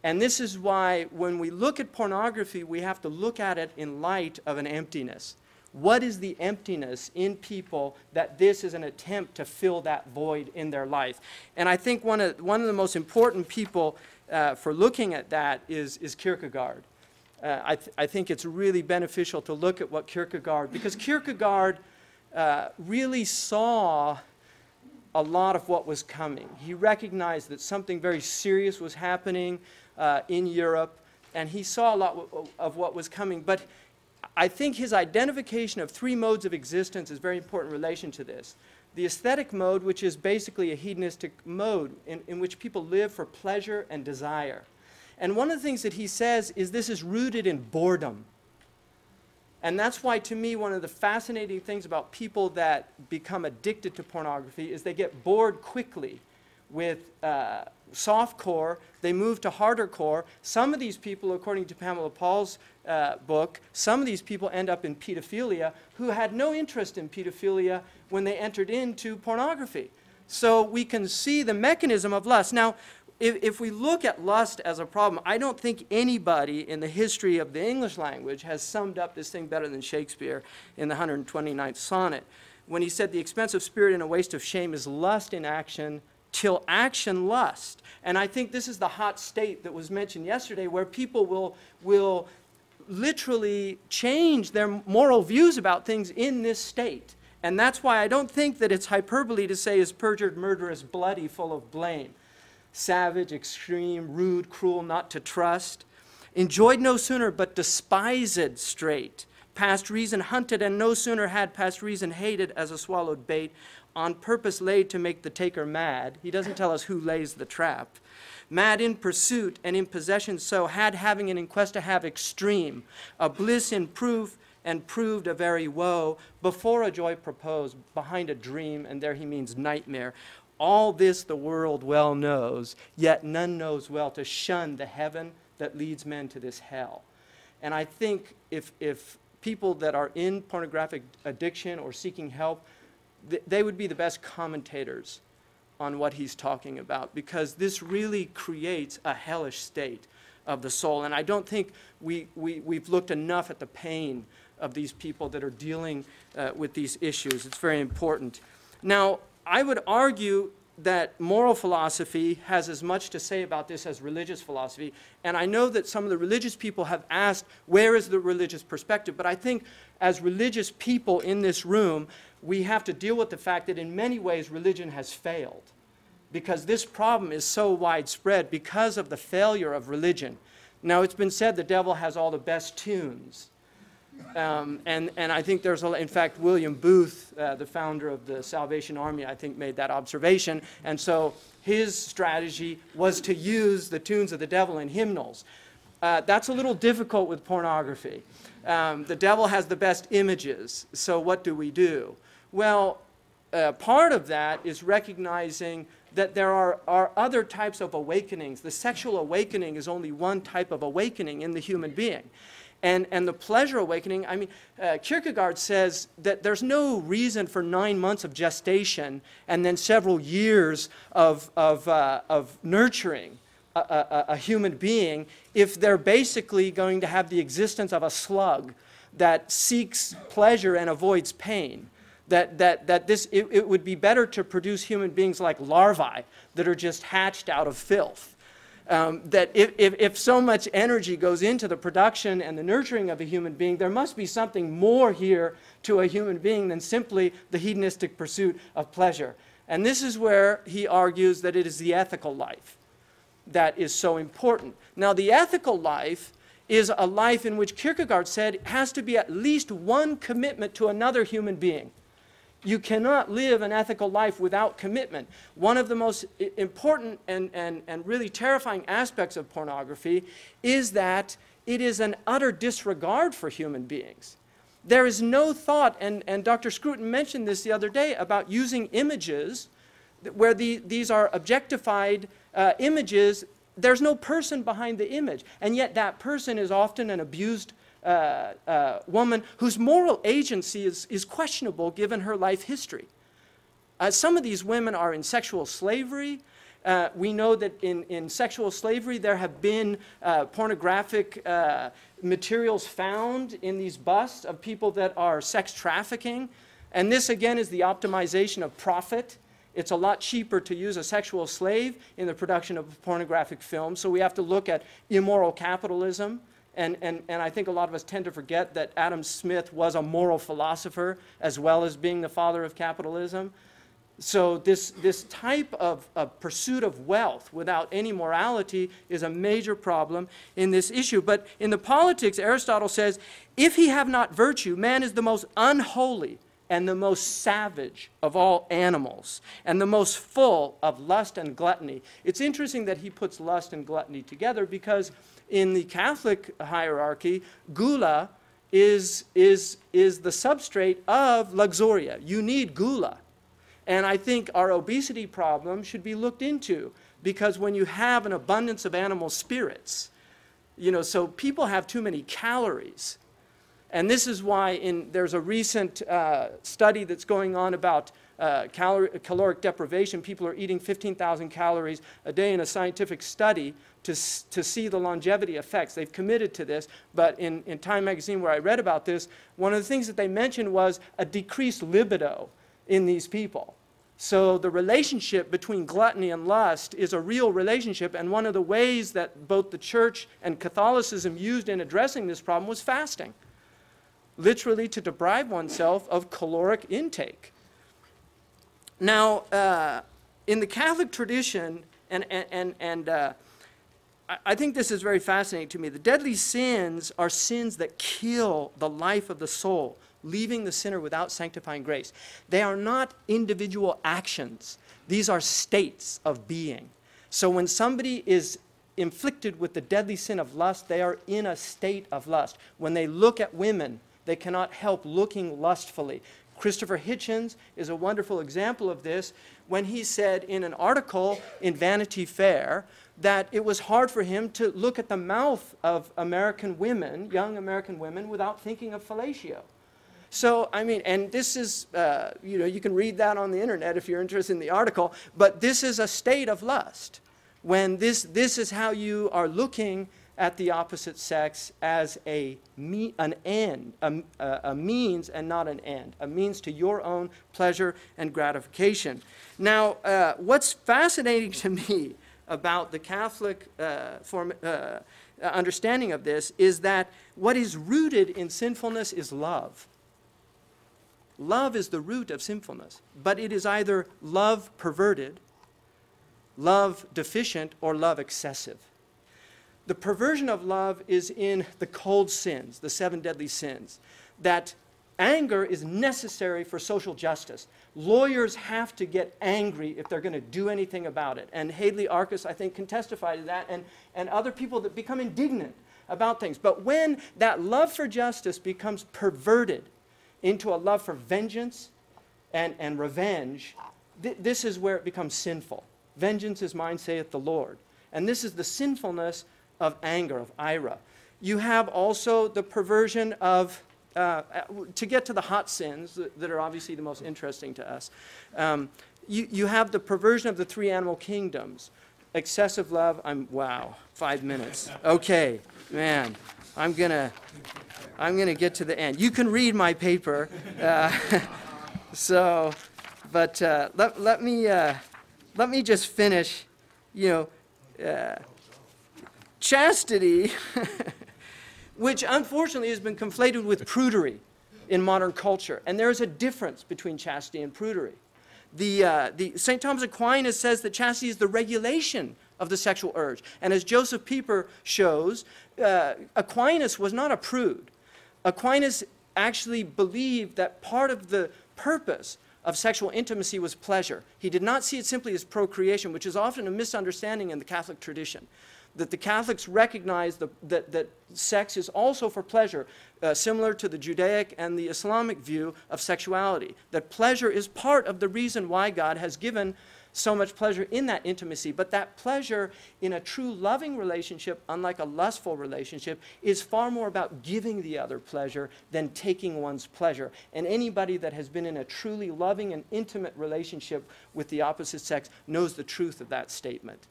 And this is why when we look at pornography, we have to look at it in light of an emptiness. What is the emptiness in people that this is an attempt to fill that void in their life? And I think one of the most important people for looking at that is Kierkegaard. I think it's really beneficial to look at what Kierkegaard, because Kierkegaard really saw a lot of what was coming. He recognized that something very serious was happening in Europe, and he saw a lot of what was coming. But I think his identification of three modes of existence is very important in relation to this. The aesthetic mode, which is basically a hedonistic mode in which people live for pleasure and desire. And one of the things that he says is this is rooted in boredom. And that's why, to me, one of the fascinating things about people that become addicted to pornography is they get bored quickly with softcore. They move to harder core. Some of these people, according to Pamela Paul's book, some of these people end up in pedophilia who had no interest in pedophilia when they entered into pornography. So we can see the mechanism of lust. Now, if we look at lust as a problem, I don't think anybody in the history of the English language has summed up this thing better than Shakespeare in the 129th sonnet, when he said, "The expense of spirit and a waste of shame is lust in action, till action lust." And I think this is the hot state that was mentioned yesterday, where people will literally change their moral views about things in this state. And that's why I don't think that it's hyperbole to say is perjured, murderous, bloody, full of blame. Savage, extreme, rude, cruel, not to trust. Enjoyed no sooner, but despised straight. Past reason hunted, and no sooner had past reason hated as a swallowed bait, on purpose laid to make the taker mad. He doesn't tell us who lays the trap. Mad in pursuit and in possession so, had having and in quest to have extreme, a bliss in proof and proved a very woe, before a joy proposed, behind a dream, and there he means nightmare. All this the world well knows, yet none knows well to shun the heaven that leads men to this hell. And I think if people that are in pornographic addiction or seeking help, they would be the best commentators on what he's talking about, because this really creates a hellish state of the soul. And I don't think we've looked enough at the pain of these people that are dealing with these issues. It's very important. Now, I would argue that moral philosophy has as much to say about this as religious philosophy. And I know that some of the religious people have asked, where is the religious perspective? But I think as religious people in this room, we have to deal with the fact that in many ways religion has failed, because this problem is so widespread because of the failure of religion. Now, it's been said the devil has all the best tunes. And I think there's, in fact, William Booth, the founder of the Salvation Army, I think made that observation. And so his strategy was to use the tunes of the devil in hymnals. That's a little difficult with pornography. The devil has the best images, so what do? Well, part of that is recognizing that there are other types of awakenings. The sexual awakening is only one type of awakening in the human being. And the pleasure awakening, I mean, Kierkegaard says that there's no reason for 9 months of gestation and then several years of nurturing a human being if they're basically going to have the existence of a slug that seeks pleasure and avoids pain. It would be better to produce human beings like larvae that are just hatched out of filth. That if so much energy goes into the production and the nurturing of a human being, there must be something more here to a human being than simply the hedonistic pursuit of pleasure. And this is where he argues that it is the ethical life that is so important. Now, the ethical life is a life in which Kierkegaard said has to be at least one commitment to another human being. You cannot live an ethical life without commitment. One of the most important and really terrifying aspects of pornography is that it is an utter disregard for human beings. There is no thought, and Dr. Scruton mentioned this the other day, about using images where these are objectified images. There's no person behind the image, and yet that person is often an abused woman whose moral agency is questionable given her life history. Some of these women are in sexual slavery. We know that in sexual slavery there have been pornographic materials found in these busts of people that are sex trafficking. And this again is the optimization of profit. It's a lot cheaper to use a sexual slave in the production of pornographic films. So we have to look at immoral capitalism. And I think a lot of us tend to forget that Adam Smith was a moral philosopher as well as being the father of capitalism. So this type of pursuit of wealth without any morality is a major problem in this issue. But in the Politics, Aristotle says, if he have not virtue, man is the most unholy and the most savage of all animals, and the most full of lust and gluttony. It's interesting that he puts lust and gluttony together, because in the Catholic hierarchy, gula is the substrate of luxuria. You need gula. And I think our obesity problem should be looked into, because when you have an abundance of animal spirits, so people have too many calories. And this is why there's a recent study that's going on about caloric deprivation. People are eating 15,000 calories a day in a scientific study to see the longevity effects. They've committed to this, but in Time magazine where I read about this, one of the things that they mentioned was a decreased libido in these people. So the relationship between gluttony and lust is a real relationship, and one of the ways that both the church and Catholicism used in addressing this problem was fasting. Literally to deprive oneself of caloric intake. Now, in the Catholic tradition, I think this is very fascinating to me, the deadly sins are sins that kill the life of the soul, leaving the sinner without sanctifying grace. They are not individual actions. These are states of being. So when somebody is inflicted with the deadly sin of lust, they are in a state of lust. When they look at women, they cannot help looking lustfully. Christopher Hitchens is a wonderful example of this when he said in an article in Vanity Fair that it was hard for him to look at the mouth of American women, young American women, without thinking of fellatio. So, I mean, and this is, you can read that on the internet if you're interested in the article, but this is a state of lust. When this is how you are looking at the opposite sex as an end, a means and not an end, a means to your own pleasure and gratification. Now, what's fascinating to me about the Catholic understanding of this is that what is rooted in sinfulness is love. Love is the root of sinfulness, but it is either love perverted, love deficient, or love excessive. The perversion of love is in the cold sins, the 7 deadly sins, that anger is necessary for social justice. Lawyers have to get angry if they're going to do anything about it. And Haley Arcus, I think, can testify to that, and other people that become indignant about things. But when that love for justice becomes perverted into a love for vengeance and revenge, this is where it becomes sinful. Vengeance is mine, saith the Lord. And this is the sinfulness of anger, of ira. You have also the perversion of, to get to the hot sins that are obviously the most interesting to us, you have the perversion of the 3 animal kingdoms. Excessive love, wow, 5 minutes. Okay, man, I'm gonna get to the end. You can read my paper. But let me just finish, chastity, which unfortunately has been conflated with prudery in modern culture. And there is a difference between chastity and prudery. St. Thomas Aquinas says that chastity is the regulation of the sexual urge. And as Joseph Pieper shows, Aquinas was not a prude. Aquinas actually believed that part of the purpose of sexual intimacy was pleasure. He did not see it simply as procreation, which is often a misunderstanding in the Catholic tradition. That the Catholics recognize that sex is also for pleasure, similar to the Judaic and the Islamic view of sexuality. That pleasure is part of the reason why God has given so much pleasure in that intimacy, but that pleasure in a true loving relationship, unlike a lustful relationship, is far more about giving the other pleasure than taking one's pleasure. And anybody that has been in a truly loving and intimate relationship with the opposite sex knows the truth of that statement.